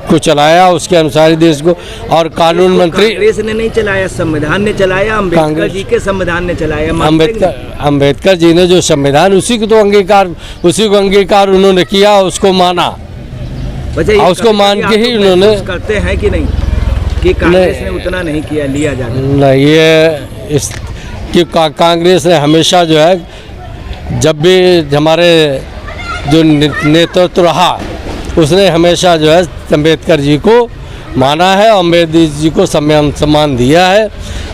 को चलाया, उसके अनुसार ही देश को। और कानून मंत्री कांग्रेस ने नहीं चलाया, संविधान ने चलाया, अम्बेडकर जी के संविधान ने चलाया। अम्बेडकर जी ने जो संविधान, उसी को अंगीकार उन्होंने किया, उसको माना, उसको मान के ही उन्होंने करते हैं कि नहीं कि कांग्रेस ने उतना नहीं किया, लिया जाता नहीं। ये इस कि कांग्रेस ने हमेशा जो है, जब भी हमारे जो नेतृत्व रहा, उसने हमेशा जो है अम्बेडकर जी को माना है, अम्बेडकर जी को सम्मान दिया है।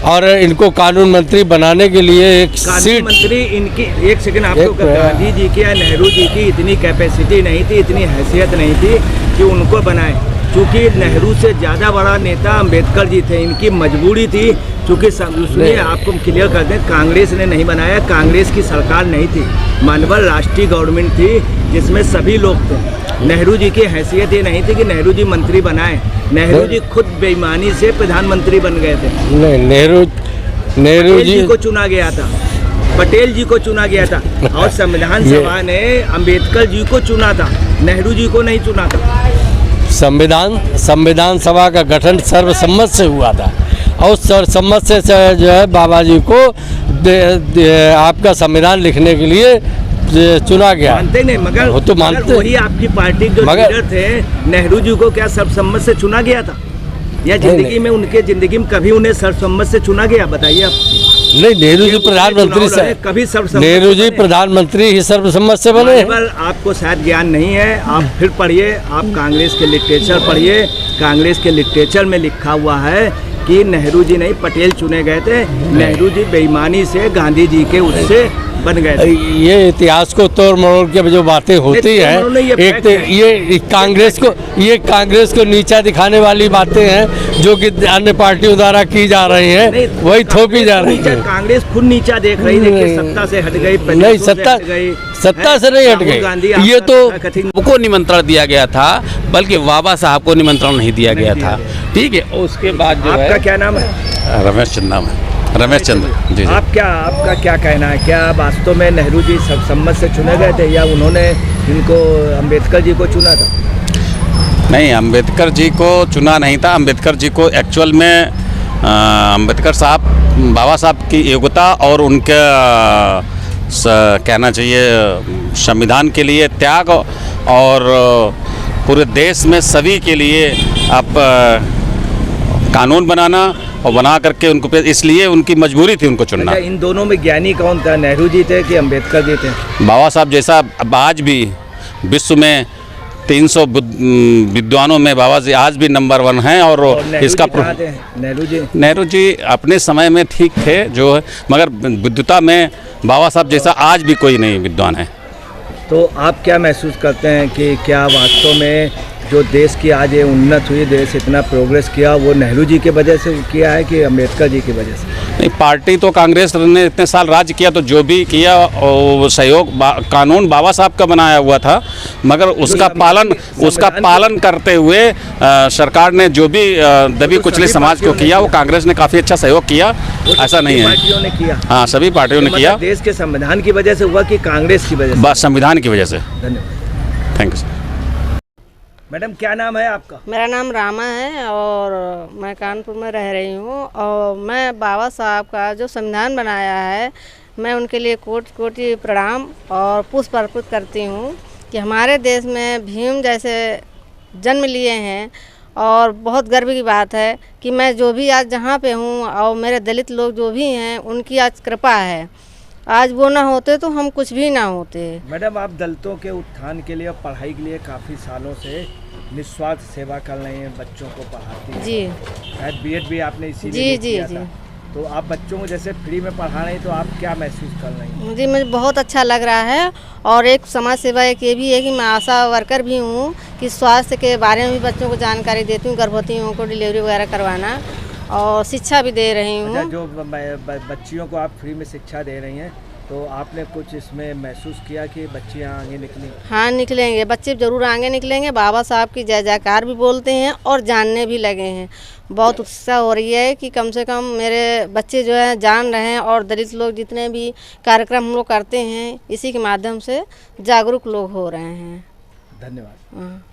और इनको कानून मंत्री बनाने के लिए एक सीट मंत्री, इनकी एक सेकंड आपको, गांधी जी की या नेहरू जी की इतनी कैपेसिटी नहीं थी, इतनी हैसियत नहीं थी कि उनको बनाए, क्योंकि नेहरू से ज़्यादा बड़ा नेता अम्बेडकर जी थे। इनकी मजबूरी थी, क्योंकि उसने आपको क्लियर कर दें, कांग्रेस ने नहीं बनाया, कांग्रेस की सरकार नहीं थी, मानवल राष्ट्रीय गवर्नमेंट थी जिसमें सभी लोग थे। नेहरू जी की हैसियत ये नहीं थी कि नेहरू जी मंत्री बनाए, नेहरू जी खुद बेईमानी से प्रधानमंत्री बन गए थे। नहीं, नेहरू जी को चुना गया था, पटेल जी को चुना गया था, और संविधान सभा ने अम्बेडकर जी को चुना था, नेहरू जी को नहीं चुना था। संविधान सभा का गठन सर्वसम्मत से हुआ था, और सर्वसम्मत से जो है बाबा जी को आपका संविधान लिखने के लिए चुना गया। मानते नहीं, मगर वो तो मानते, वही आपकी पार्टी जो लीडर थे, नेहरू जी को क्या सर्वसम्मत से चुना गया था, या जिंदगी में, उनके जिंदगी में कभी उन्हें सर्वसम्मत से चुना गया? बताइए आप। नहीं, नेहरू जी प्रधानमंत्री से कभी सर्वसम्मत, नेहरू जी प्रधानमंत्री ही सर्वसम्मत से बने। आपको शायद ज्ञान नहीं है, आप फिर पढ़िए, आप कांग्रेस के लिटरेचर पढ़िए। कांग्रेस के लिटरेचर में लिखा हुआ है कि नेहरू जी नहीं, पटेल चुने गए थे, नेहरू जी बेईमानी से गांधी जी के उससे बन गए थे। ये इतिहास को तोड़ मरोड़ के जो बातें होती हैं, एक तो ये कांग्रेस को नीचा दिखाने वाली बातें हैं जो कि अन्य पार्टियों द्वारा की जा रही हैं, वही थोपी जा रही है। कांग्रेस खुद नीचा देख रही है, सत्ता से हट गई, नहीं, सत्ता से नहीं हट गई। ये तो को निमंत्रण दिया गया था, बल्कि बाबा साहब को निमंत्रण नहीं दिया गया था। ठीक है, उसके बाद जो है, आपका क्या नाम है? रमेश चंद्र नाम है, रमेश चंद्र जी। आपका क्या कहना है, क्या वास्तव में नेहरू जी सर्वसम्मत से चुने गए थे, या उन्होंने इनको अम्बेडकर जी को चुना था? नहीं, अम्बेडकर जी को चुना नहीं था। अम्बेडकर जी को एक्चुअल में अम्बेडकर साहब, बाबा साहब की योग्यता और उनके कहना चाहिए संविधान के लिए त्याग, और पूरे देश में सभी के लिए आप कानून बनाना और बना करके उनको, इसलिए उनकी मजबूरी थी उनको चुनना। इन दोनों में ज्ञानी कौन था, नेहरू जी थे कि अम्बेडकर जी थे? बाबा साहब जैसा, आज भी विश्व में 300 विद्वानों में बाबा जी आज भी नंबर 1 हैं। और इसका नेहरू जी अपने समय में ठीक थे जो है, मगर विद्वता में बाबा साहब जैसा आज भी कोई नहीं विद्वान है। तो आप क्या महसूस करते हैं कि क्या वास्तव में जो देश की आज ये उन्नत हुई, देश इतना प्रोग्रेस किया, वो नेहरू जी की वजह से किया है कि अम्बेडकर जी की वजह से? नहीं, पार्टी तो कांग्रेस ने इतने साल राज्य किया, तो जो भी किया और सहयोग, कानून बाबा साहब का बनाया हुआ था, मगर उसका पालन करते हुए सरकार ने जो भी दबी कुचले समाज को किया, वो कांग्रेस ने काफ़ी अच्छा सहयोग किया। ऐसा नहीं है, पार्टियों ने किया। हाँ, सभी पार्टियों ने किया। देश के संविधान की वजह से हुआ कि कांग्रेस की वजह से? बस संविधान की वजह से। धन्यवाद। Thank you. मैडम, क्या नाम है आपका? मेरा नाम रामा है और मैं कानपुर में रह रही हूँ। और मैं बाबा साहब का जो संविधान बनाया है, मैं उनके लिए कोटि कोटि प्रणाम और पुष्प अर्पित करती हूँ कि हमारे देश में भीम जैसे जन्म लिए हैं। और बहुत गर्व की बात है कि मैं जो भी आज जहाँ पे हूँ, और मेरे दलित लोग जो भी हैं, उनकी आज कृपा है। आज वो ना होते तो हम कुछ भी ना होते। मैडम, आप दलितों के उत्थान के लिए, पढ़ाई के लिए काफ़ी सालों से निस्वार्थ सेवा कर रही हैं, बच्चों को पढ़ाती हैं। जी। शायद बीएड भी आपने इसीलिए किया था। तो आप बच्चों को जैसे फ्री में पढ़ा रही हैं, तो आप क्या महसूस कर रही हैं? जी, मुझे बहुत अच्छा लग रहा है। और एक समाज सेवा एक ये भी है कि मैं आशा वर्कर भी हूँ, कि स्वास्थ्य के बारे में भी बच्चों को जानकारी देती हूँ, गर्भवतियों को डिलीवरी वगैरह करवाना, और शिक्षा भी दे रही हूँ। जो बच्चियों को आप फ्री में शिक्षा दे रही हैं, तो आपने कुछ इसमें महसूस किया कि बच्चियाँ आगे निकली? हाँ, निकलेंगे, बच्चे ज़रूर आगे निकलेंगे। बाबा साहब की जय जयकार भी बोलते हैं और जानने भी लगे हैं। बहुत उत्साह हो रही है कि कम से कम मेरे बच्चे जो है जान रहे हैं, और दलित लोग जितने भी कार्यक्रम हम लोग करते हैं, इसी के माध्यम से जागरूक लोग हो रहे हैं। धन्यवाद।